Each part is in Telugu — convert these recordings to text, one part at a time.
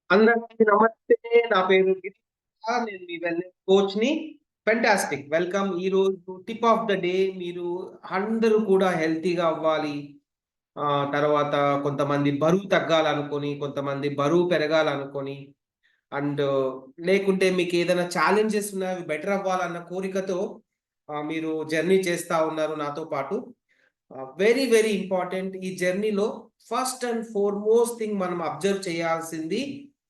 అందరికీ నమస్తే. నా పేరు గిరీష్. నేను మీ వెల్‌నెస్ కోచ్‌ని. ఫెంటాస్టిక్. వెల్కమ్. ఈరోజు టిప్ ఆఫ్ ద డే మీరు అందరూ కూడా హెల్తీగా అవ్వాలి. తర్వాత కొంతమంది బరువు తగ్గాలనుకోని, కొంతమంది బరువు పెరగాలనుకోని అండ్ లేకుంటే మీకేదైనా ఛాలెంజెస్ ఉన్నాయి అవి బెటర్ అవ్వాలన్న కోరికతో మీరు జర్నీ చేస్తా ఉన్నారు నాతో పాటు. వెరీ, వెరీ ఇంపార్టెంట్ ఈ జర్నీలో ఫస్ట్ అండ్ ఫార్‌మోస్ట్ థింగ్ మనం అబ్జర్వ్ చేయాల్సింది,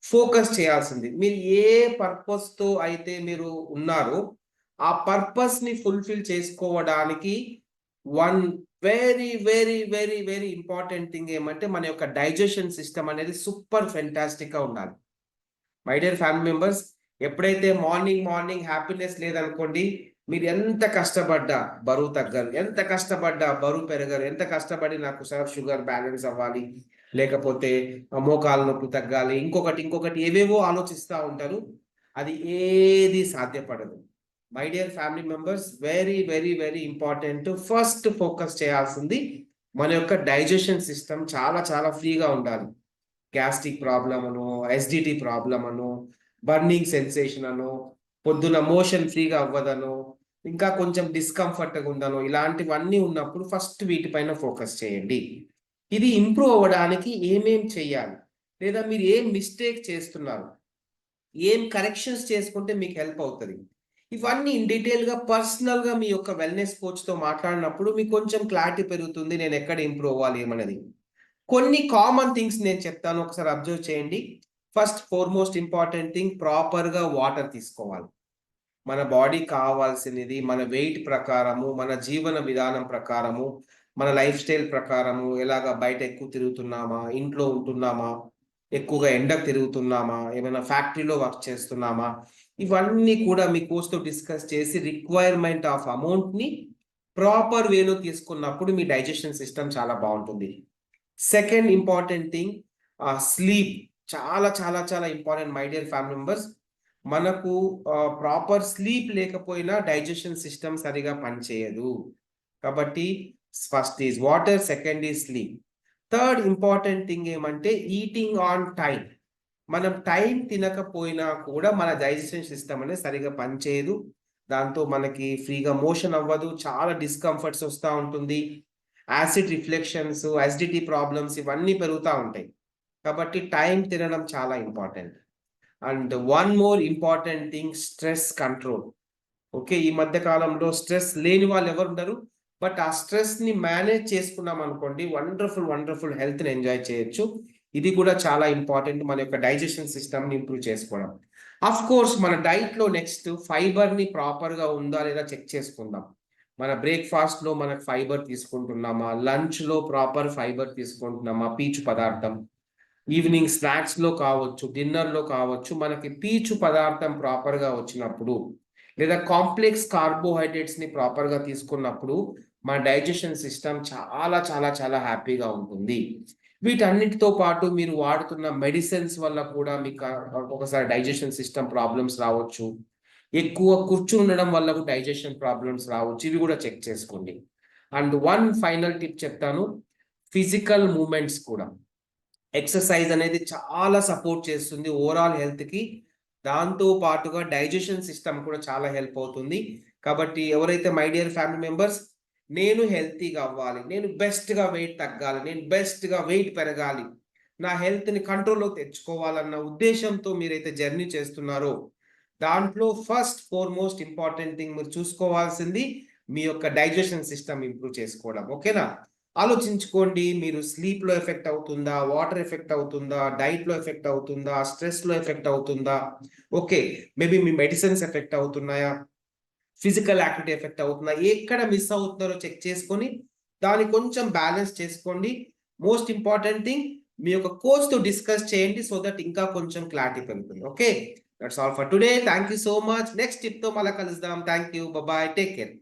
ఫోకస్ చేయాల్సింది. మీరు ఏ పర్పస్‌తో అయితే మీరు ఉన్నారో, ఆ పర్పస్‌ని ఫుల్‌ఫిల్ చేసుకోవడానికి one very, very, very, very important thing ఏమంటే మన యొక్క డైజెషన్ సిస్టమ్ అనేది సూపర్ ఫెంటాస్టిక్‌గా ఉండాలి. మై డియర్ ఫ్యామిలీ మెంబర్స్, ఎప్పుడైతే మార్నింగ్ హ్యాపీనెస్ లేదనుకోండి, మీరు ఎంత కష్టపడ్డా బరువు తగ్గరు. ఎంత కష్టపడ్డా బరువు పెరగరు. ఎంత కష్టపడి నాకు సార్ షుగర్ బ్యాలెన్స్ అవ్వాలి, లేకపోతే మోకాళ్ళ నొప్పి తగ్గాలి, ఇంకొకటి ఏవేవో ఆలోచిస్తా ఉంటారు. అది ఏది సాధ్యపడదు. My dear family members, very, very, very important. First focus చేయాల్సింది మన యొక్క డైజెషన్ సిస్టమ్ చాలా చాలా ఫ్రీగా ఉండాలి. గ్యాస్ట్రిక్ ప్రాబ్లమ్ అనో, ఎసిడిటీ ప్రాబ్లమ్ అనో, బర్నింగ్ సెన్సేషన్ అనో, పొద్దున మోషన్ ఫ్రీగా అవ్వదనో, ఇంకా కొంచెం డిస్కంఫర్ట్‌గా ఉందనో, ఇలాంటివన్నీ ఉన్నప్పుడు ఫస్ట్ వీటిపైన ఫోకస్ చేయండి. ఇది ఇంప్రూవ్ అవ్వడానికి ఏమేం చేయాలి? లేదా మీరు ఏం మిస్టేక్ చేస్తున్నారు? ఏం కరెక్షన్స్ చేసుకుంటే మీకు హెల్ప్ అవుతది? ఇవన్నీ ఇన్ డీటెయిల్‌గా పర్సనల్‌గా మీ యొక్క వెల్‌నెస్ కోచ్‌తో మాట్లాడినప్పుడు మీకు కొంచెం క్లారిటీ పెరుగుతుంది. నేను ఎక్కడ ఇంప్రూవ్ అవ్వాలి ఏమన్నది. కొన్ని కామన్ థింగ్స్ నేను చెప్తాను. ఒకసారి అబ్జర్వ్ చేయండి. ఫస్ట్ ఫార్‌మోస్ట్ ఇంపార్టెంట్ థింగ్ ప్రాపర్‌గా వాటర్ తీసుకోవాలి. మన బాడీకి కావాల్సినది మన వెయిట్ ప్రకారము, మన జీవన విధానం ప్రకారము, మన లైఫ్ స్టైల్ ప్రకారము ఎలాగా బయట ఎక్కువ తిరుగుతున్నామా? ఇంట్లో ఉంటున్నామా? ఎక్కువగా ఎండకు తిరుగుతున్నామా? ఏమైనా ఫ్యాక్టరీలో వర్క్ చేస్తున్నామా? ఇవన్నీ కూడా మీ కోచ్‌తో డిస్కస్ చేసి రిక్వైర్మెంట్ ఆఫ్ అమౌంట్‌ని ప్రాపర్ వేలో తీసుకున్నప్పుడు మీ డైజెషన్ సిస్టమ్ చాలా బావుంటుంది. Second important thing sleep. చాలా చాలా చాలా important my dear family members. మనకు ప్రాపర్ స్లీప్ లేకపోయినా డైజెషన్ సిస్టమ్ సరిగ్గా పనిచేయదు. కాబట్టి first is water, second is sleep. Third important thing ఏమంటే ఈటింగ్ ఆన్ టైమ్. మనం టైం తినకపోయినా కూడా మన డైజెషన్ సిస్టమ్ అనేది సరిగ్గా పనిచేయదు. దాంతో మనకి ఫ్రీగా మోషన్ అవ్వదు. చాలా డిస్కంఫర్ట్స్ వస్తా ఉంటుంది. యాసిడ్ రిఫ్లెక్షన్స్, అసిడిటీ ప్రాబ్లమ్స్ ఇవన్నీ పెరుగుతా ఉంటాయి. కాబట్టి టైం తినడం చాలా important. And one more important thing stress control. Okay. ఈ మధ్య కాలంలో స్ట్రెస్ లేని వాళ్ళు ఎవరుండరు. బట్ ఆ స్ట్రెస్‌ని మేనేజ్ చేసుకున్నామనుకోండి వండర్‌ఫుల్ హెల్త్‌ని ఎంజాయ్ చేయొచ్చు. ఇది కూడా చాలా ఇంపార్టెంట్ మన యొక్క డైజెషన్ సిస్టమ్‌ని ఇంప్రూవ్ చేసుకోవడం. ఆఫ్‌కోర్స్ మన డైట్‌లో నెక్స్ట్ ఫైబర్‌ని ప్రాపర్‌గా ఉందా లేదా చెక్ చేసుకుందాం. మన బ్రేక్‌ఫాస్ట్‌లో మనకు ఫైబర్ తీసుకుంటున్నామా? లంచ్‌లో ప్రాపర్ ఫైబర్ తీసుకుంటున్నామా? పీచు పదార్థం. ఈవినింగ్ స్నాక్స్‌లో కావచ్చు, డిన్నర్‌లో కావచ్చు, మనకి పీచు పదార్థం ప్రాపర్‌గా వచ్చినప్పుడు, లేదా కాంప్లెక్స్ కార్బోహైడ్రేట్స్‌ని ప్రాపర్‌గా తీసుకున్నప్పుడు, మన డైజెషన్ సిస్టమ్ చాలా, చాలా, చాలా హ్యాపీగా ఉంటుంది. వీటన్నిటితో పాటు మీరు వాడుతున్న మెడిసిన్స్ వల్ల కూడా మీకు ఒక్కొక్కసారి డైజెషన్ సిస్టమ్ ప్రాబ్లమ్స్ రావచ్చు. ఎక్కువ కూర్చుండడం వల్ల కూడా డైజెషన్ ప్రాబ్లమ్స్ రావచ్చు. ఇవి కూడా చెక్ చేసుకోండి. అండ్ వన్ ఫైనల్ టిప్ చెప్తాను. ఫిజికల్ మూవ్‌మెంట్స్ కూడా. ఎక్సర్సైజ్ అనేది చాలా సపోర్ట్ చేస్తుంది ఓవరాల్ హెల్త్‌కి. దాంతో పాటుగా డైజెషన్ సిస్టమ్ కూడా చాలా హెల్ప్ అవుతుంది. కాబట్టి ఎవరైతే మై డియర్ ఫ్యామిలీ మెంబర్స్ నేను హెల్తీగా అవ్వాలి, నేను బెస్ట్‌గా వెయిట్ తగ్గాలి, నేను బెస్ట్‌గా వెయిట్ పెరగాలి, నా హెల్త్‌ని కంట్రోల్‌లోకి తెచ్చుకోవాలన్న ఉద్దేశ్యంతో మీరైతే జర్నీ చేస్తున్నారో, దాంట్లో ఫస్ట్ ఫార్‌మోస్ట్ ఇంపార్టెంట్ థింగ్ మీరు చూసుకోవాల్సింది మీ యొక్క డైజెషన్ సిస్టమ్ ఇంప్రూవ్ చేసుకోవడం. ఓకేనా? ఆలోచించుకోండి. మీరు స్లీప్‌లో ఎఫెక్ట్ అవుతుందా? వాటర్ ఎఫెక్ట్ అవుతుందా? డైట్‌లో ఎఫెక్ట్ అవుతుందా? స్ట్రెస్‌లో ఎఫెక్ట్ అవుతుందా? ఓకే. మేబీ మీ మెడిసిన్స్ ఎఫెక్ట్ అవుతున్నాయా? ఫిజికల్ యాక్టివిటీ ఎఫెక్ట్ అవుతుందా? ఎక్కడ మిస్ అవుతున్నారో చెక్ చేసుకొని, దాన్ని కొంచెం బ్యాలెన్స్ చేసుకోండి. మోస్ట్ ఇంపార్టెంట్ థింగ్ మీ యొక్క కోచ్‌తో డిస్కస్ చేయండి. సో దట్ ఇంకా కొంచెం క్లారిటీ పెరుగుతుంది. Okay. That's all for today. Thank you so much. Next టిప్‌తో మళ్ళా కలుద్దాం. Thank you. Bye bye. Take care.